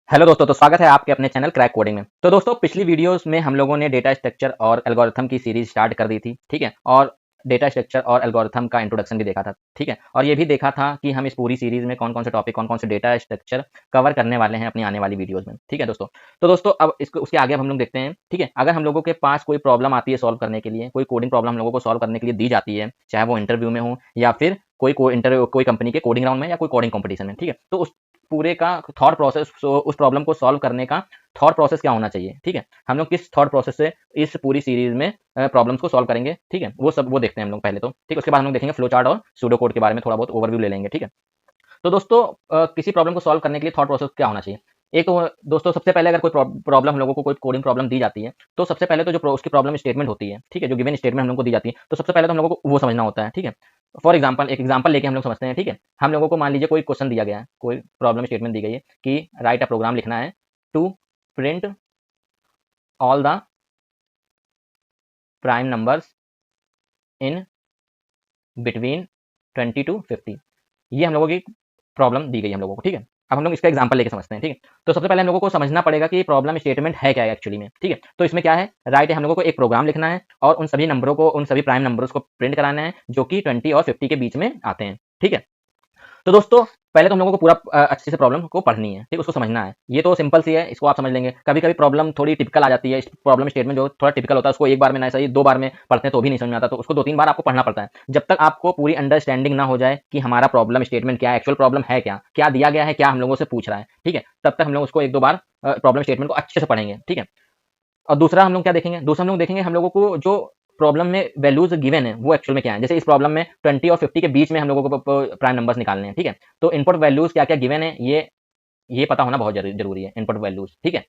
Hello दोस्तों, तो स्वागत है आपके अपने चैनल क्रैक कोडिंग में। तो दोस्तों, पिछली वीडियोस में हम लोगों ने डेटा स्ट्रक्चर और एल्गोरिथम की सीरीज स्टार्ट कर दी थी, ठीक है। और डेटा स्ट्रक्चर और एल्गोरिथम का इंट्रोडक्शन भी देखा था, ठीक है। और ये भी देखा था कि हम इस पूरी सीरीज में कौन कौन से टॉपिक, कौन कौन से डेटा स्ट्रक्चर कवर करने वाले हैं अपनी आने वाली वीडियोज में, ठीक है दोस्तों। तो दोस्तों, अब इसको उसके आगे अब हम लोग देखते हैं, ठीक है। अगर हम लोगों के पास कोई प्रॉब्लम आती है सॉल्व करने के लिए, कोई कोडिंग प्रॉब्लम हम लोगों को सॉल्व करने के लिए दी जाती है, चाहे वो इंटरव्यू में हो या फिर कोई कंपनी के कोडिंग राउंड में या कोई कोडिंग कंपटीशन में, ठीक है। तो उस पूरे का थॉट प्रोसेस, उस प्रॉब्लम को सॉल्व करने का थॉट प्रोसेस क्या होना चाहिए, ठीक है। हम लोग किस थॉट प्रोसेस से इस पूरी सीरीज में प्रॉब्लम्स को सॉल्व करेंगे, ठीक है। वो देखते हैं हम लोग पहले तो, ठीक है। उसके बाद हम लोग देखेंगे फ्लो चार्ट और सूडो कोड के बारे में थोड़ा बहुत ओवरव्यू ले लेंगे, ठीक है। तो दोस्तों, किसी प्रॉब्लम को सॉल्व करने के लिए थॉट प्रोसेस क्या होना चाहिए। एक तो दोस्तों, सबसे पहले अगर कोई प्रॉब्लम हम लोगों को कोई कोडिंग प्रॉब्लम दी जाती है, तो सबसे पहले तो उसकी प्रॉब्लम स्टेटमेंट होती है, ठीक है। जो गिवन स्टेटमेंट हम लोग को दी जाती है, तो सबसे पहले तो हम लोगों को वो समझना होता है, ठीक है। फॉर एग्जाम्पल, एक एग्जाम्पल लेके हम लोग समझते हैं, ठीक है। हम लोगों को मान लीजिए कोई क्वेश्चन दिया गया है, कोई प्रॉब्लम स्टेटमेंट दी गई है कि राइट अ प्रोग्राम लिखना है to print all the prime numbers in between 20 to 50। ये हम लोगों की प्रॉब्लम दी गई हम लोगों को, ठीक है। अब हम लोग इसका एग्जांपल लेके समझते हैं, ठीक है। तो सबसे पहले हम लोगों को समझना पड़ेगा कि प्रॉब्लम स्टेटमेंट है क्या है एक्चुअली में, ठीक है। तो इसमें क्या है, राइट है, हम लोगों को एक प्रोग्राम लिखना है और उन सभी नंबरों को, उन सभी प्राइम नंबर्स को प्रिंट कराना है जो कि 20 और 50 के बीच में आते हैं, ठीक है। तो दोस्तों, पहले तो हम लोगों को पूरा अच्छे से प्रॉब्लम को पढ़नी है, ठीक, उसको समझना है। ये तो सिंपल सी है, इसको आप समझ लेंगे। कभी कभी प्रॉब्लम थोड़ी टिपिकल आ जाती है, प्रॉब्लम स्टेटमेंट जो थोड़ा टिपिकल होता है, उसको एक बार में ना सही 2 बार में पढ़ते हैं तो भी नहीं समझ में आता, तो उसको 2-3 बार आपको पढ़ना पड़ता है, जब तक आपको पूरी अंडरस्टैंडिंग ना हो जाए कि हमारा प्रॉब्लम स्टेटमेंट क्या है, एक्चुअल प्रॉब्लम है क्या, क्या दिया गया है, क्या हम लोगों से पूछ रहा है, ठीक है। तब तक हम लोग उसको 1-2 बार प्रॉब्लम स्टेटमेंट को अच्छे से पढ़ेंगे, ठीक है। और दूसरा हम लोग क्या देखेंगे, दूसरा हम लोग देखेंगे हम लोगों को जो प्रॉब्लम में वैल्यूज गिवन है वो एक्चुअल में क्या है। जैसे इस प्रॉब्लम में 20 और 50 के बीच में हम लोगों को प्राइम नंबर्स निकालने हैं, ठीक है। तो इनपुट वैल्यूज क्या क्या गिवन है, ये पता होना बहुत जरूरी है, इनपुट वैल्यूज, ठीक है।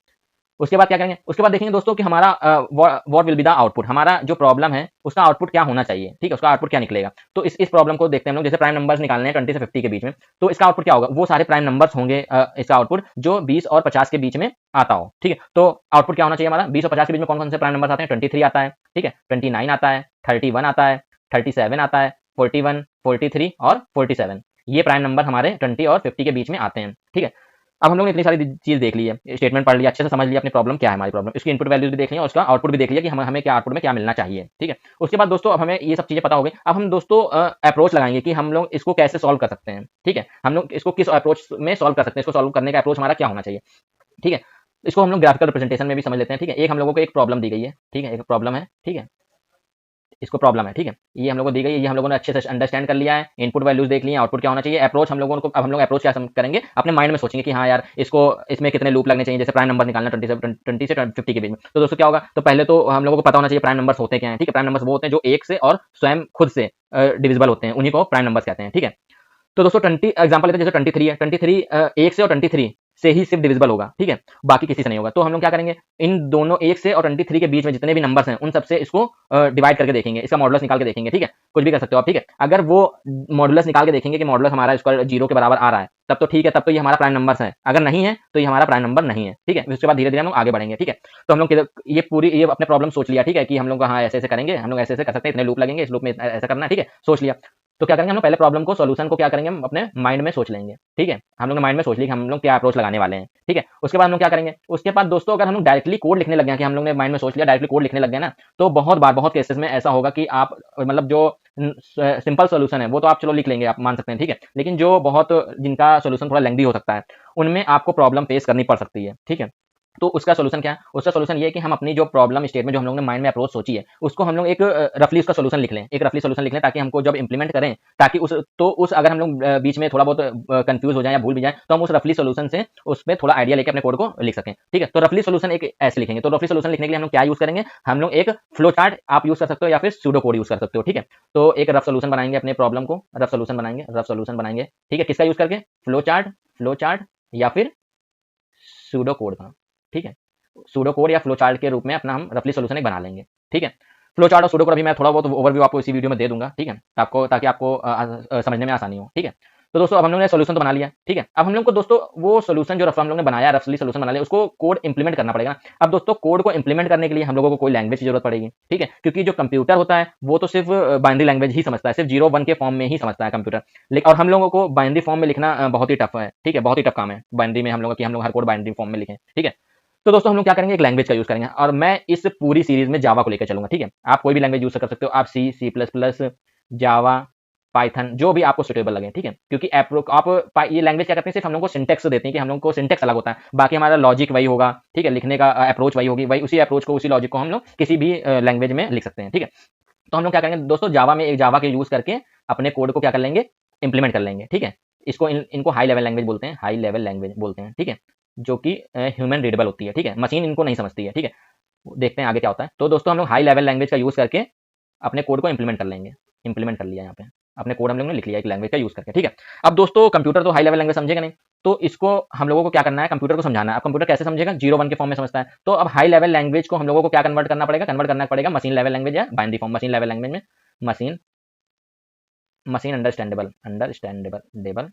उसके बाद क्या करेंगे, उसके बाद देखेंगे दोस्तों कि हमारा what will be the output, हमारा जो प्रॉब्लम है उसका आउटपुट क्या होना चाहिए, ठीक है। उसका आउटपुट क्या निकलेगा। तो इस प्रॉब्लम को देखते हैं हम लोग। जैसे प्राइम नंबर्स निकालने हैं 20 से 50 के बीच में, तो इसका आउटपुट क्या होगा, वो सारे प्राइम नंबर्स होंगे, इसका आउटपुट जो 20 और 50 के बीच में आता हो, ठीक है। तो आउटपुट क्या होना चाहिए हमारा, 20 और 50 के बीच में कौन कौन से प्राइम नंबर्स आते हैं, 23 आता है, ठीक है, 29 आता है, 31 आता है, 37 आता है, 41, 43 और 47। ये प्राइम नंबर हमारे 20 और 50 के बीच में आते हैं, ठीक है। अब हम लोग ने इतनी सारी चीज देख ली है, स्टेटमेंट पढ़ लिया, अच्छे से समझ लिया अपनी प्रॉब्लम क्या है, हमारी प्रॉब्लम, इसकी इनपुट वैल्यूज भी देख लिया और उसका आउटपुट भी देख लिया कि हमें क्या आउटपुट में क्या मिलना चाहिए, ठीक है। उसके बाद दोस्तों, अब हमें ये सब चीजें पता हो गई। अब हम दोस्तों अप्रोच लगाएंगे कि हम लोग इसको कैसे सॉल्व कर सकते हैं, ठीक है। हम लोग इसको किस अप्रोच में सॉल्व कर सकते हैं, इसको सॉल्व करने का अप्रोच हमारा क्या होना चाहिए, ठीक है। इसको हम लोग ग्राफिकल रिप्रेजेंटेशन में भी समझ लेते हैं, ठीक है। एक हम लोगों को एक प्रॉब्लम दी गई है, ठीक है, एक प्रॉब्लम है, ठीक है, इसको प्रॉब्लम है, ठीक है। ये हम लोगों को दी गई है, ये हम लोगों ने अच्छे से अंडरस्टैंड कर लिया है, इनपुट वैल्यूज देख लिए, आउटपुट क्या होना चाहिए। अप्रोच हम लोगों को, अब हम लोग अप्रोच क्या करेंगे, अपने माइंड में सोचेंगे कि हाँ यार, इसको इसमें कितने लूप लगने चाहिए। जैसे प्राइम नंबर निकालना 20 से 50 के बीच में, तो दोस्तों क्या होगा, तो पहले तो हम लोगों को पता होना चाहिए प्राइम नंबर्स होते क्या हैं, ठीक है। प्राइम नंबर्स वो होते हैं जो एक से और स्वयं खुद से डिविजिबल होते हैं, उन्हीं को प्राइम नंबर्स कहते हैं, ठीक है। तो दोस्तों 20 एग्जांपल लेते हैं, जैसे 23 है, 23 एक से और 23 से ही सिर्फ डिविजिबल होगा, ठीक है, बाकी किसी से नहीं होगा। तो हम लोग क्या करेंगे, इन दोनों एक से और 23 के बीच में जितने भी नंबर्स हैं उन सबसे इसको डिवाइड करके देखेंगे, इसका मॉडुलस निकाल के देखेंगे, ठीक है। कुछ भी कर सकते हो आप, ठीक है। अगर वो मॉडुलस निकाल के देखेंगे कि मॉडुलस हमारा इसका 0 के बराबर आ रहा है, तब तो ठीक है, तब तो ये हमारा प्राइम नंबर्स है। अगर नहीं है तो ये हमारा प्राइम नंबर नहीं है, ठीक है। उसके बाद धीरे धीरे हम लोग आगे बढ़ेंगे, ठीक है। तो हम लोग ये अपने प्रॉब्लम सोच लिया, ठीक है, कि हम लोग हाँ ऐसे ऐसे करेंगे, हम लोग ऐसे ऐसे कर सकते हैं, इतने लूप लगेंगे, इस लूप में ऐसा करना है, ठीक है, सोच लिया। तो क्या करेंगे हम लोग, पहले प्रॉब्लम को, सॉल्यूशन को क्या करेंगे, हम अपने माइंड में सोच लेंगे, ठीक है। हम लोग माइंड में सोच लिया कि हम लोग क्या अप्रोच लगाने वाले हैं, ठीक है। उसके बाद हम लोग क्या करेंगे, उसके बाद दोस्तों अगर हम लोग डायरेक्टली कोड लिखने लग गए कि हम लोग ने माइंड में सोच लिया, डायरेक्टली कोड लिखने लग गए ना, तो बहुत बार, बहुत केसेस में ऐसा होगा कि आप मतलब जो सिंपल सोल्यूशन है वो तो आप चलो लिख लेंगे, आप मान सकते हैं, ठीक है। लेकिन जो बहुत, जिनका सोल्यूशन थोड़ा लेंदी हो सकता है, उनमें आपको प्रॉब्लम फेस करनी पड़ सकती है, ठीक है। तो उसका सोल्यूशन क्या है, उसका सोल्यूशन ये है कि हम अपनी जो प्रॉब्लम स्टेटमेंट जो हम लोग ने माइंड में अप्रोच सोची है, उसको हम लोग एक रफली उसका सोल्यूशन लिख लें, एक रफली सोल्यूशन लिख लें, ताकि हमको जब इंप्लीमेंट करें, ताकि उस अगर हम लोग बीच में थोड़ा बहुत कंफ्यूज हो जाए या भूल भी जाए, तो हम उस रफली सोल्यूशन से उसमें थोड़ा आइडिया लेके अपने कोड को लिख सकें, ठीक है। तो रफली सोल्यूशन एक ऐसे लिखेंगे। तो रफली सोल्यूशन लिखने के लिए हम लोग क्या यूज करेंगे, हम लोग एक फ्लो चार्ट आप यूज कर सकते हो या फिर सूडो कोड यूज कर सकते हो, ठीक है। तो एक रफ सोल्यूशन बनाएंगे अपने प्रॉब्लम को, रफ सोल्यूशन बनाएंगे, रफ सोल्यूशन बनाएंगे, ठीक है, किसका यूज करके, फ्लो चार्ट या फिर सूडो कोड का, ठीक है। सूडो कोड या फ्लो चार्ट के रूप में अपना हम रफली सोल्यूशन एक बना लेंगे, ठीक है। फ्लो चार्ट और सूडो कोड अभी मैं थोड़ा बहुत ओवरव्यू आपको इसी वीडियो में दे दूंगा, ठीक है, आपको, ताकि आपको समझने में आसानी हो, ठीक है। तो दोस्तों अब हम लोगों ने सोल्यूशन तो बना लिया, ठीक है। अब हम लोग को दोस्तों वो सोल्यूशन जो रफ हम लोग ने बनाया, रफली सोल्यूशन बना लिया, उसको कोड इंप्लीमेंट करना पड़ेगा ना। अब दोस्तों कोड को इंप्लीमेंट करने के लिए हम लोगों को कोई लैंग्वेज की जरूरत पड़ेगी, ठीक है, क्योंकि जो कंप्यूटर होता है वो तो सिर्फ बाइनरी लैंग्वेज ही समझता है, सिर्फ 0 1 के फॉर्म में ही समझता है कंप्यूटर। लेकिन और हम लोगों को बाइनरी फॉर्म में लिखना बहुत ही टफ है, ठीक है, बहुत ही टफ काम है बाइनरी में हम लोग, कि हम लोग हर कोड बाइनरी फॉर्म में लिखें, ठीक है। तो दोस्तों हम लोग क्या करेंगे, एक लैंग्वेज का यूज करेंगे, और मैं इस पूरी सीरीज में जावा को लेकर चलूंगा, ठीक है। आप कोई भी लैंग्वेज यूज कर सकते हो, आप C++, जावा, पाइथन, जो भी आपको सुटेबल लगे, ठीक है, क्योंकि आप ये लैंग्वेज क्या करते हैं, सिर्फ हम लोग को सिंटेक्स देते हैं, कि हम लोग को सिंटेक्स अलग होता है, बाकी हमारा लॉजिक वही होगा, ठीक है, लिखने का अप्रोच वही होगी, वही उसी अप्रोच को, उसी लॉजिक को हम लोग किसी भी लैंग्वेज में लिख सकते हैं, ठीक है। तो हम लोग क्या करेंगे दोस्तों, जावा के यूज करके अपने कोड को क्या कर लेंगे, इंप्लीमेंट कर लेंगे, ठीक है। इनको हाई लेवल लैंग्वेज बोलते हैं, हाई लेवल लैंग्वेज बोलते हैं, ठीक है, जो कि ह्यूमन रीडेबल होती है, ठीक है, मशीन इनको नहीं समझती है, ठीक है। देखते हैं आगे क्या होता है। तो दोस्तों हम लोग हाई लेवल लैंग्वेज का यूज करके अपने कोड को इंप्लीमेंट कर लेंगे, इंप्लीमेंट कर लिया यहाँ पे, अपने कोड हम लोग ने लिख लिया एक लैंग्वेज का यूज करके, ठीक है। अब दोस्तों कंप्यूटर तो हाई लेवल लैंग्वेज समझेगा नहीं, तो इसको हम लोगों को क्या करना है, कंप्यूटर को समझाना है। अब कंप्यूटर कैसे समझेगा, 0 1 के फॉर्म में समझता है, तो अब हाई लेवल लैंग्वेज को हम लोगों को क्या कन्वर्ट करना पड़ेगा मशीन लेवल लैंग्वेज या binary form. Machine level language में मशीन मशीन अंडरस्टैंडेबल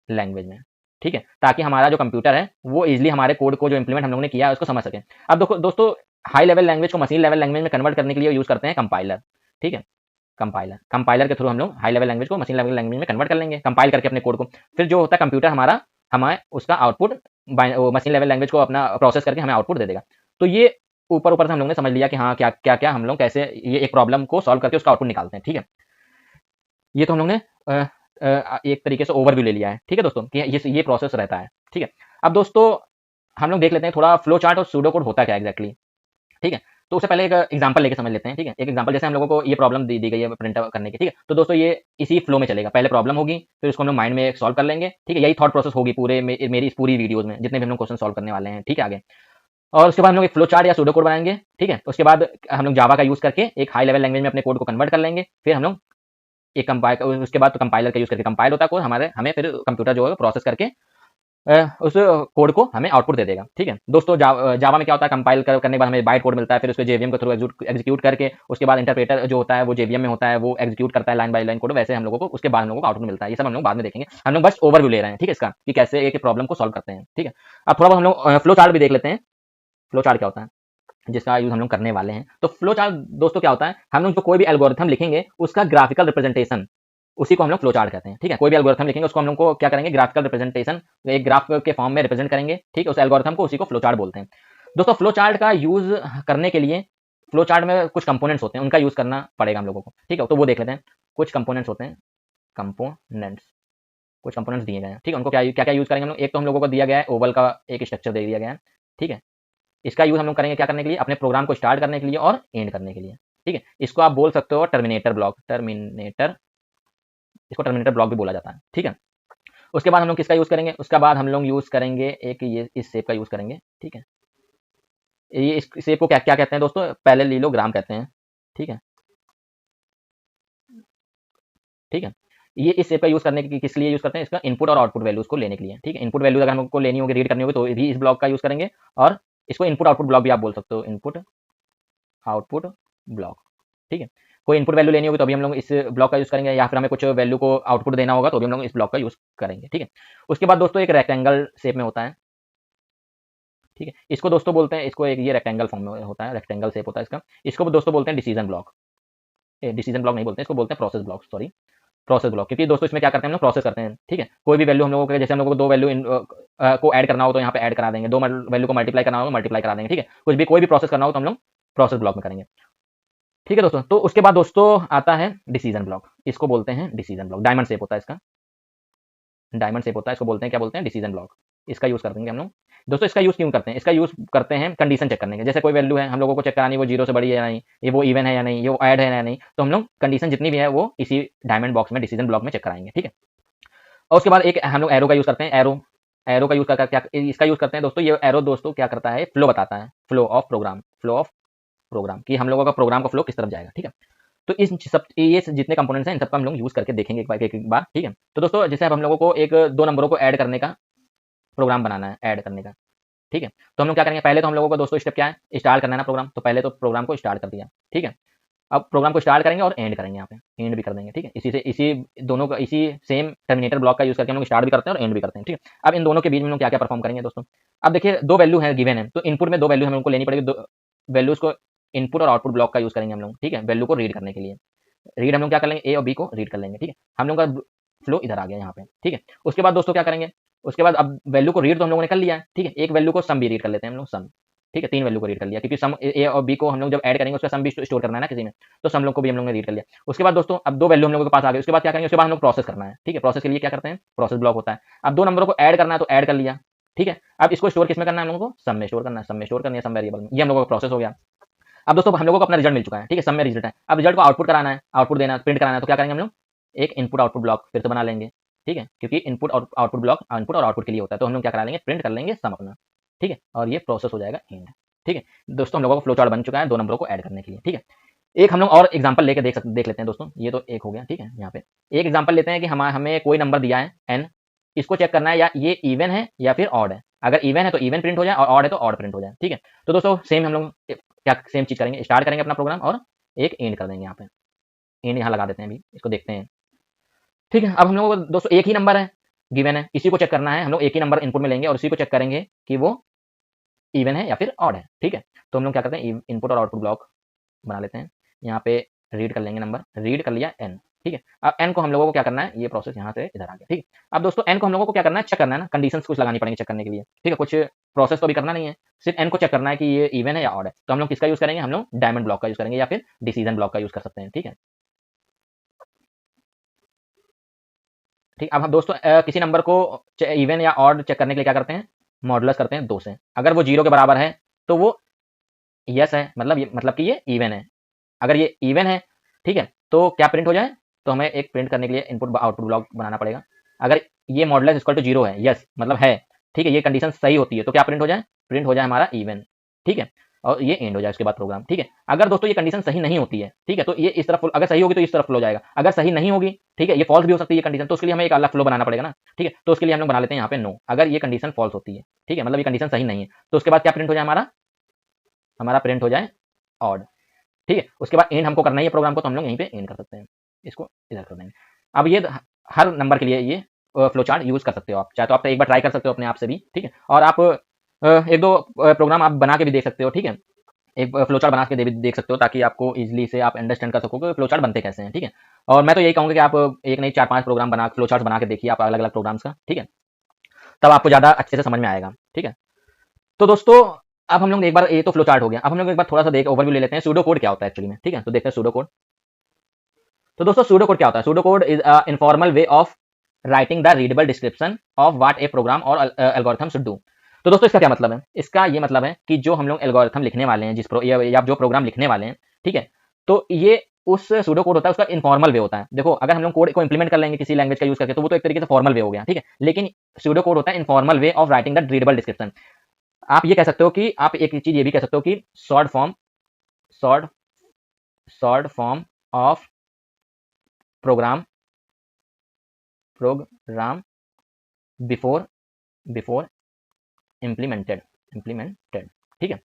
लैंग्वेज में, ठीक है, ताकि हमारा जो कंप्यूटर है वो इजिली हमारे कोड को जो इंप्लीमेंट हम लोगों ने किया है उसको समझ सके। अब देखो दोस्तों, हाई लेवल लैंग्वेज को मशीन लेवल लैंग्वेज में कन्वर्ट करने के लिए यूज करते हैं कंपाइलर, ठीक है। कंपाइलर के थ्रू हम लोग हाई लेवल लैंग्वेज को मशीन लेवल लैंग्वेज में कन्वर्ट कर लेंगे, कंपाइल करके अपने कोड को। फिर जो होता है कंप्यूटर हमारा, हमें उसका आउटपुट मशीन लेवल लैंग्वेज को अपना प्रोसेस करके हमें आउटपुट दे देगा। तो ये ऊपर ऊपर से हम लोग ने समझ लिया कि हाँ क्या क्या क्या हम लोग कैसे ये एक प्रॉब्लम को सॉल्व करके उसका आउटपुट निकालते हैं, ठीक है। ये तो हम लोग ने एक तरीके से ओवरव्यू ले लिया है, ठीक है दोस्तों, कि ये प्रोसेस रहता है, ठीक है। अब दोस्तों हम लोग देख लेते हैं थोड़ा फ्लो चार्ट और सूडो कोड होता क्या एग्जैक्टली, ठीक है। तो उससे पहले एक एग्जांपल लेके समझ लेते हैं, ठीक है। एक एग्जांपल, जैसे हम लोगों को ये प्रॉब्लम दी गई है प्रिंट करने की, ठीक है। तो दोस्तों ये इसी फ्लो में चलेगा, पहले प्रॉब्लम होगी, फिर उसको हम लोग माइंड में सॉल्व कर लेंगे, ठीक है। यही थॉट प्रोसेस होगी पूरे मेरी इस पूरी वीडियोज में, जितने भी हम लोग क्वेश्चन सॉल्व करने वाले हैं, ठीक है, आगे। और उसके बाद हम लोग एक फ्लो चार्ट या सूडो कोड बनाएंगे, ठीक है। उसके बाद हम लोग जावा का यूज करके एक हाई लेवल लैंग्वेज में अपने कोड को कन्वर्ट कर लेंगे। फिर हम लोग एक कंपाइल, उसके बाद तो कंपाइलर का यूज करके कंपाइल होता है कोड हमें फिर कंप्यूटर जो है प्रोसेस करके उस कोड को हमें आउटपुट दे देगा, ठीक है दोस्तों। जावा में क्या होता है, कंपाइल करने के बाद हमें बाइट कोड मिलता है, फिर उसको जेवीएम के थ्रू एग्जीक्यूट करके उसके बाद इंटरप्रेटर जो होता है वो जेवीएम में होता है, वो एग्जीक्यूट करता है लाइन बाय लाइन कोड। वैसे हम लोगों को उसके बाद हम लोगों को आउटपुट मिलता है। ये सब हम लोग बाद में देखेंगे, हम लोग बस ओवरव्यू ले रहे हैं, ठीक है, इसका कि कैसे एक प्रॉब्लम को सॉल्व करते हैं, ठीक है। अब थोड़ा बहुत हम लोग फ्लो चार्ट भी देख लेते हैं। फ्लो चार्ट क्या होता है, जिसका यूज हम लोग करने वाले हैं। तो फ्लो चार्ट दोस्तों क्या होता है, हम लोग जो कोई भी एल्गोरिथम लिखेंगे उसका ग्राफिकल रिप्रेजेंटेशन, उसी को हम लोग फ्लो चार्ट कहते हैं, ठीक है। कोई भी एल्गोरिथम लिखेंगे उसको हम लोग को क्या करेंगे, ग्राफिकल रिप्रेजेंटेशन, एक ग्राफ के फॉर्म में रिप्रेजेंट करेंगे, ठीक है, उस एल्गोरिथम को, उसी को फ्लो चार्ट बोलते हैं। दोस्तों फ्लो चार्ट का यूज करने के लिए, फ्लो चार्ट में कुछ कंपोनेंट्स होते हैं, उनका यूज करना पड़ेगा हम लोगों को, ठीक है। तो वो देख लेते हैं, कुछ कंपोनेंट्स होते हैं, कंपोनेंट्स, कुछ कंपोनेंट्स दिए गए हैं, ठीक है। उनको क्या क्या क्या यूज करेंगे हम लोग, एक तो हम लोगों को दिया गया है ओवल का एक स्ट्रक्चर दे दिया गया है, ठीक है। इसका यूज हम लोग करेंगे क्या करने के लिए, अपने प्रोग्राम को स्टार्ट करने के लिए और एंड करने के लिए, ठीक है। इसको आप बोल सकते हो टर्मिनेटर ब्लॉक, इसको टर्मिनेटर ब्लॉक भी बोला जाता है, ठीक है। उसके बाद हम लोग किसका यूज करेंगे, उसके बाद हम लोग यूज करेंगे एक ये इस शेप का यूज करेंगे, ठीक है। ये इस शेप को क्या क्या कहते हैं दोस्तों, पैरेललोग्राम कहते हैं, ठीक है, ठीक है। ये इस शेप का यूज करने की किस लिए यूज करते हैं, इसका इनपुट और आउटपुट वैल्यूज को लेने के लिए, ठीक है। इनपुट वैल्यूज अगर हमको लेनी होगी, रीड करनी होगी, तो भी इस ब्लॉक का यूज करेंगे, और इसको इनपुट आउटपुट ब्लॉक भी आप बोल सकते हो, इनपुट आउटपुट ब्लॉक, ठीक है। कोई इनपुट वैल्यू लेनी होगी तो भी हम लोग इस ब्लॉक का यूज करेंगे, या फिर हमें कुछ वैल्यू को आउटपुट देना होगा तो भी हम लोग इस ब्लॉक का यूज करेंगे, ठीक है। उसके बाद दोस्तों एक रेक्टेंगल शेप में होता है, ठीक है। इसको दोस्तों बोलते हैं, इसको एक ये रेक्टेंगल फॉर्म में होता है, रेक्टेंगल शेप होता है इसका। इसको दोस्तों बोलते हैं डिसीजन ब्लॉक, डिसीजन ब्लॉक नहीं बोलते हैं, इसको बोलते हैं process block, sorry, process block. क्योंकि दोस्तों इसमें क्या करते हैं हम लोग, प्रोसेस करते हैं, ठीक है। कोई भी वैल्यू हम लोगों को, जैसे हम लोगों को दो वैल्यू को ऐड करना हो तो यहाँ पे ऐड करा देंगे, दो वैल्यू को मल्टीप्लाई करना हो तो मल्टीप्लाई करा देंगे, ठीक है। कुछ भी कोई भी प्रोसेस करना हो तो हम लोग प्रोसेस ब्लॉक में करेंगे, ठीक है दोस्तों। तो उसके बाद दोस्तों आता है डिसीजन ब्लॉक, इसको बोलते हैं डिसीजन ब्लॉक, डायमंड शेप होता है इसका, डायमंड शेप होता है, इसको बोलते हैं, क्या बोलते हैं, डिसीजन ब्लॉक। इसका यूज करेंगे हम लोग दोस्तों। इसका यूज क्यों करते हैं, इसका यूज करते हैं कंडीशन चेक करने के। जैसे कोई वैल्यू है, हम लोगों को चेक करानी, वो 0 से बड़ी है या नहीं, ये वो इवन है या नहीं, ये वो ऐड है या नहीं, तो हम लोग कंडीशन जितनी भी है वो इसी डायमंड बॉक्स में, डिसीजन ब्लॉक में चेक कराएंगे, ठीक है। और उसके बाद एक हम लोग एरो का यूज करते हैं, एरो का यूज करके क्या इसका यूज करते हैं दोस्तों। ये एरो दोस्तों क्या करता है, फ्लो बताता है, फ्लो ऑफ प्रोग्राम कि हम लोगों का प्रोग्राम का फ्लो किस तरफ जाएगा, ठीक है। तो इस सब ये जितने कंपोनेंट्स हैं इन सबका हम लोग यूज करके देखेंगे एक बार, ठीक है। तो दोस्तों जैसे अब हम लोगों को एक दो नंबरों को ऐड करने का प्रोग्राम बनाना है, ऐड करने का, ठीक है। तो हम लोग क्या करेंगे, पहले तो हम लोगों को दोस्तों स्टेप क्या है, स्टार्ट करना है ना प्रोग्राम, तो पहले तो प्रोग्राम को स्टार्ट कर दिया, ठीक है। अब प्रोग्राम को स्टार्ट करेंगे और एंड करेंगे, यहाँ पे एंड भी कर देंगे, ठीक है। इसी से इसी दोनों का इसी सेम टर्मिनेटर ब्लॉक का यूज करके हम लोग स्टार्ट भी करते हैं और एंड भी करते हैं, ठीक है। अब इन दोनों के बीच में हम लोग क्या क्या परफॉर्म करेंगे दोस्तों। अब देखिए दो वैल्यू है गिवन है, तो इनपुट में दो वैल्यू हम लोग को लेनी पड़ेगी, दो वैल्यूज को इनपुट और आउटपुट ब्लॉक का यूज करेंगे हम लोग, ठीक है, वैल्यू को रीड करने के लिए। रीड हम लोग क्या कर लेंगे, ए और बी को रीड कर लेंगे, ठीक है। हम लोग का फ्लो इधर आ गया यहाँ पे, ठीक है। उसके बाद दोस्तों क्या करेंगे, उसके बाद अब वैल्यू को रीड तो हम लोगों ने कर लिया है, ठीक है। एक वैल्यू को सम भी रीड कर लेते हैं हम लोग, सम, ठीक है। तीन वैल्यू को रीड कर लिया, क्योंकि सम ए और बी को हम लोग जब ऐड करेंगे उसका सम भी स्टोर करना है ना किसी में, तो सम लोग को भी हम लोग ने रीड कर लिया। उसके बाद दोस्तों अब दो वैल्यू हम लोगों के पास आ गए, उसके बाद क्या करेंगे, उसके बाद हम लोग प्रोसेस करना है, ठीक है। प्रोसेस के लिए क्या करते हैं, प्रोसेस ब्लॉक होता है। अब दो नंबरों को ऐड करना है तो ऐड कर लिया, ठीक है। अब इसको स्टोर किसमें करना है हम लोगों को, सम में स्टोर करना है, सम में स्टोर करना है, सम वेरिएबल में। ये हम लोगों का प्रोसेस हो गया। अब दोस्तों हम लोगों को अपना रिजल्ट मिल चुका है, ठीक है, सब में रिजल्ट है। अब रिजल्ट को आउटपुट कराना है, आउटपुट देना, प्रिंट कराना है, तो क्या करेंगे हम लोग, एक इनपुट आउटपुट ब्लॉक फिर से बना लेंगे, ठीक है, क्योंकि इनपुट और आउटपुट ब्लॉक इनपुट और आउटपुट के लिए होता है। तो हम लोग क्या करा लेंगे, प्रिंट कर लेंगे सम अपना, ठीक है, और ये प्रोसेस हो जाएगा एंड, ठीक है। दोस्तों हम लोगों का फ्लो चार्ट बन चुका है दो नंबरों को ऐड करने के लिए, ठीक है। एक हम लोग और एग्जांपल लेके देख लेते हैं दोस्तों। ये तो एक हो गया, ठीक है। यहाँ पे एक एग्जांपल लेते हैं कि हमें कोई नंबर दिया है n, इसको चेक करना है या ये इवन है या फिर ऑड है। अगर इवन है तो इवन प्रिंट हो जाए और ऑड है तो ऑड प्रिंट हो जाए, ठीक है। तो दोस्तों सेम हम लोग क्या सेम चीज करेंगे, स्टार्ट करेंगे अपना प्रोग्राम और एक एंड कर देंगे। यहाँ पे एंड यहाँ लगा देते हैं, अभी इसको देखते हैं, ठीक है। अब हम लोग को दोस्तों एक ही नंबर है गिवन है, इसी को चेक करना है। हम लोग एक ही नंबर इनपुट में लेंगे और इसी को चेक करेंगे कि वो इवन है या फिर ऑड है, ठीक है। तो हम लोग क्या करते हैं, इनपुट और आउटपुट ब्लॉक बना लेते हैं। यहाँ पे रीड कर लेंगे, नंबर रीड कर लिया n, ठीक है। अब n को हम लोगों को क्या करना है, ये प्रोसेस यहाँ से इधर आ गया, ठीक है। अब दोस्तों n को हम लोगों को क्या करना है, चेक करना है ना, कंडीशंस कुछ लगानी पड़ेंगी चेक करने के लिए, ठीक है। कुछ प्रोसेस तो भी करना नहीं है, सिर्फ n को चेक करना है कि ये इवन है या ऑड है। तो हम लोग किसका यूज करेंगे, हम लोग डायमंड ब्लॉक का यूज करेंगे या फिर डिसीजन ब्लॉक का यूज कर सकते हैं, ठीक है। ठीक, अब हम दोस्तों किसी नंबर को इवन या ऑड चेक करने के लिए क्या करते हैं, मॉडुलस करते हैं 2 से। अगर वो 0 के बराबर है तो वो यस है, मतलब कि ये इवन है। अगर ये इवन है, ठीक है, तो क्या प्रिंट हो जाए, तो हमें एक प्रिंट करने के लिए इनपुट आउटपुट ब्लॉक बनाना पड़ेगा। अगर ये मॉडुलस इक्वल टू 0 है, यस मतलब है, ठीक है, ये कंडीशन सही होती है, तो क्या प्रिंट हो जाए, प्रिंट हो जाए हमारा इवन, ठीक है, और ये एंड हो जाए उसके बाद प्रोग्राम, ठीक है। अगर दोस्तों ये कंडीशन सही नहीं होती है, ठीक है, तो ये इस तरफ, अगर सही होगी तो इस तरफ फ्लो जाएगा, अगर सही नहीं होगी, ठीक है, ये फॉल्स भी हो सकती है ये कंडीशन, तो उसके लिए हमें एक अलग फ्लो बनाना पड़ेगा ना, ठीक है। तो उसके लिए हम लोग बना लेते हैं यहाँ पे नो। अगर ये कंडीशन फॉल्स होती है, ठीक है, मतलब ये कंडीशन सही नहीं है, तो उसके बाद क्या प्रिंट हो जाए, हमारा प्रिंट हो जाए ऑड, ठीक है। उसके बाद एंड हमको करना ही है प्रोग्राम को, तो हम लोग यहीं पे एंड कर सकते हैं, इसको इधर कर देंगे। अब ये हर नंबर के लिए ये फ्लो चार्ट यूज कर सकते हो आप, चाहे तो आप एक बार ट्राई कर सकते हो अपने आप से भी, ठीक है। और आप एक दो प्रोग्राम आप बना के भी देख सकते हो, ठीक है, एक फ्लो चार्ट बना के देख सकते हो, ताकि आपको इजीली से आप अंडरस्टैंड कर सको कि फ्लो चार्ट बनते कैसे हैं, ठीक है। और मैं तो यही कहूँगा कि आप एक नहीं 4-5 प्रोग्राम बना फ्लो चार्ट बना के देखिए आप अलग अलग प्रोग्राम्स का, ठीक है, तब आपको ज़्यादा अच्छे से समझ में आएगा, ठीक है। तो दोस्तों अब हम लोग एक बार, ये तो फ्लो चार्ट हो गया, अब हम लोग एक बार थोड़ा सा ओवरव्यू ले लेते हैं सूडो कोड क्या होता है एक्चुअली में, ठीक है। तो देखते हैं सूडो कोड। तो दोस्तों सूडो कोड क्या होता है, pseudo code is a informal way of writing the readable description of what a program और एल्गोरिथम शुड डू। तो दोस्तों इसका क्या मतलब है, इसका ये मतलब है कि जो हम लोग एल्गोरिथम लिखने वाले हैं, या जो प्रोग्राम लिखने वाले हैं, ठीक है, तो ये उस सूडो कोड होता है, उसका इनफॉर्मल वे होता है। देखो अगर हम लोग कोड को इंप्लीमेंट कर लेंगे किसी लैंग्वेज का यूज करके, तो वो तो एक तरीके से फॉर्मल वे हो गया, ठीक है। लेकिन सूडो कोड होता है informal way of writing the readable description. आप ये कह सकते हो कि आप एक चीज ये भी कह सकते हो कि short short form of program program before before implemented, ठीक है।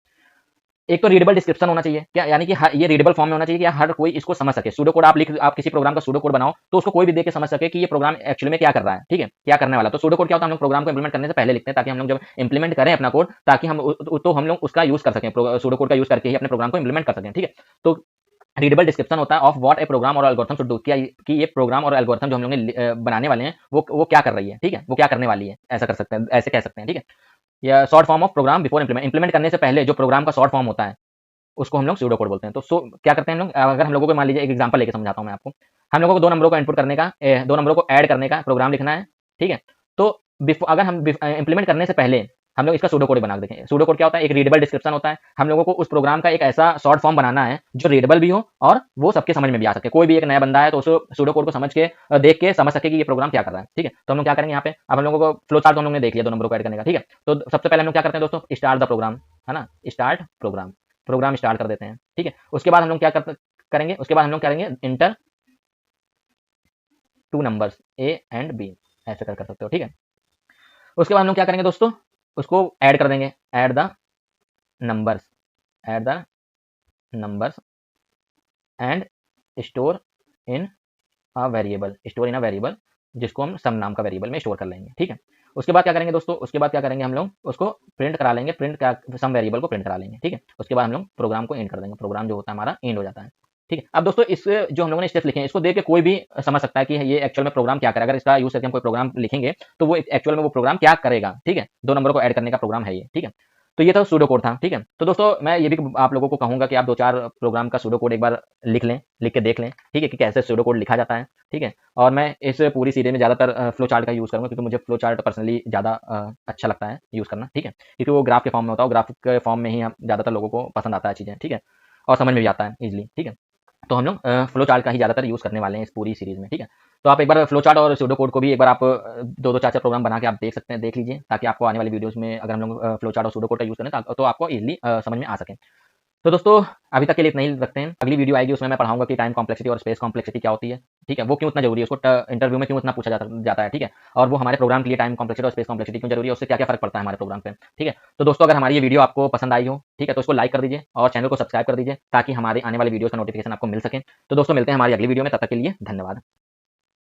एक तो रीडेबल डिस्क्रिप्शन होना चाहिए, क्या यानी कि ये रीडेबल फॉर्म में होना चाहिए कि हर कोई इसको समझ सके। सूडो कोड आप किसी प्रोग्राम का सूडो कोड बनाओ तो उसको कोई भी देख के समझ सके कि ये प्रोग्राम एक्चुअली में क्या कर रहा है, ठीक है, क्या करने वाला। तो सूडो कोड क्या होता है, हम लोग प्रोग्राम को इंप्लीमेंट करने से पहले लिखते हैं, ताकि हम लोग जब इंप्लीमेंट करें अपना कोड, ताकि हम लोग उसका यूज कर सकें, सूडो कोड का यूज करके ही अपने प्रोग्राम को इंप्लीमेंट कर सकें, ठीक है। तो रीडेबल डिस्क्रिप्शन होता है ऑफ व्हाट ए प्रोग्राम और एल्गोरिथम शुड डू, कि ये प्रोग्राम और एल्गोरिथम जो हम लोग ने बनाने वाले हैं वो क्या कर रही है, ठीक है, वो क्या करने वाली है, ऐसा कर सकते हैं, ऐसे कह सकते हैं, ठीक है। या short form of programme before implement करने से पहले जो प्रोग्राम का शॉर्ट फॉर्म होता है उसको हम लोग सूडो कोड बोलते हैं। तो क्या करते हैं हम लोग, अगर हम लोगों को मान लीजिए एक एग्जांपल लेके समझाता हूं मैं आपको। हम लोगों को दो नंबरों को इनपुट करने का, दो नंबरों को ऐड करने का प्रोग्राम लिखना है, ठीक है। तो अगर हम इंप्लीमेंट करने से पहले हम लोग इसका सूडो कोड बना देखें। सूडो कोड क्या होता है, एक रीडेबल डिस्क्रिप्शन होता है। हम लोगों को उस प्रोग्राम का एक ऐसा शॉर्ट फॉर्म बनाना है जो रीडेबल भी हो और वो सबके समझ में भी आ सके। कोई भी एक नया बंदा है तो उस सूडो कोड को समझ के देख के समझ सके कि ये प्रोग्राम क्या कर रहा है, ठीक है। तो हम लोग क्या करेंगे यहाँ पे, अब हम लोगों को फ्लो चार्ट हम लोग ने देख लिया दो नंबरों को ऐड करने का, ठीक है। तो सबसे पहले हम लोग क्या करते हैं दोस्तों, स्टार्ट द प्रोग्राम, है ना, स्टार्ट प्रोग्राम स्टार्ट कर देते हैं, ठीक है। उसके बाद हम लोग क्या करेंगे, उसके बाद हम लोग करेंगे enter two numbers A and B, ऐसे कर सकते हो, ठीक है। उसके बाद हम लोग क्या करेंगे दोस्तों, उसको ऐड कर देंगे, add the numbers and store in a variable, store in a variable, जिसको हम सम नाम का वेरिएबल में स्टोर कर लेंगे, ठीक है। उसके बाद क्या करेंगे दोस्तों, उसके बाद क्या करेंगे हम लोग उसको प्रिंट करा लेंगे, प्रिंट क्या सम वेरिएबल को प्रिंट करा लेंगे, ठीक है। उसके बाद हम लोग प्रोग्राम को एंड कर देंगे, प्रोग्राम जो होता है हमारा एंड हो जाता है, ठीक है। अब दोस्तों इस जो हम लोगों ने स्टेप्स लिखे हैं, इसको देख के कोई भी समझ सकता है कि ये एक्चुअल में प्रोग्राम क्या करेगा। अगर इसका यूज करके हम कोई प्रोग्राम लिखेंगे तो वो एक्चुअल में वो प्रोग्राम क्या करेगा, ठीक है। 2 नंबरों को ऐड करने का प्रोग्राम है ये, ठीक है। तो ये तो सूडो कोड था, ठीक है। तो दोस्तों मैं ये भी आप लोगों को कहूंगा कि आप 2-4 प्रोग्राम का सूडो कोड एक बार लिख लें, लिख के देख लें, ठीक है, कि कैसे सूडो कोड लिखा जाता है, ठीक है। और मैं इस पूरी सीरीज में ज़्यादातर फ्लो चार्ट का यूज़ करूँगा, क्योंकि मुझे फ्लो चार्ट पर्सनली ज़्यादा अच्छा लगता है यूज़ करना, ठीक है। क्योंकि वो ग्राफ के फॉर्म में होता है, ग्राफ के फॉर्म में ही हम ज़्यादातर लोगों को पसंद आता है चीज़ें, ठीक है, और समझ में भी आता है ईजिली, ठीक है। तो हम लोग फ्लो चार्ट का ही ज़्यादातर यूज़ करने वाले हैं इस पूरी सीरीज़ में, ठीक है। तो आप एक बार फ्लो चार्ट और सूडो कोड को भी एक बार आप 2-2 4-4 प्रोग्राम बना के आप देख सकते हैं, देख लीजिए, ताकि आपको आने वाली वीडियोज़ में अगर हम लोग फ्लो चार्ट और सूडो कोड का यूज़ करें तो आपको ईजिली समझ में आ सके। तो दोस्तों अभी तक के लिए इतना ही रखते हैं। अगली वीडियो आएगी, उसमें मैं पढ़ाऊंगा कि टाइम कॉम्प्लेक्सिटी और स्पेस कॉम्प्लेक्सिटी क्या होती है, ठीक है, वो क्यों इतना जरूरी है, उसको इंटरव्यू में क्यों इतना पूछा जाता है, ठीक है। और वो हमारे प्रोग्राम के लिए टाइम कॉम्प्लेक्सिटी और स्पेस कॉम्प्लेक्सिटी क्यों जरूरी है, उससे क्या क्या फर्क पड़ता है हमारे प्रोग्राम पे, ठीक है। तो दोस्तों अगर हमारी ये वीडियो आपको पसंद आई हो, ठीक है, तो उसको लाइक कर दीजिए और चैनल को सब्सक्राइब कर दीजिए, ताकि हमारे आने वाली वीडियो का नोटिफिकेशन आपको मिल सके। तो दोस्तों मिलते हैं हमारी अगली वीडियो में, तब तक के लिए धन्यवाद।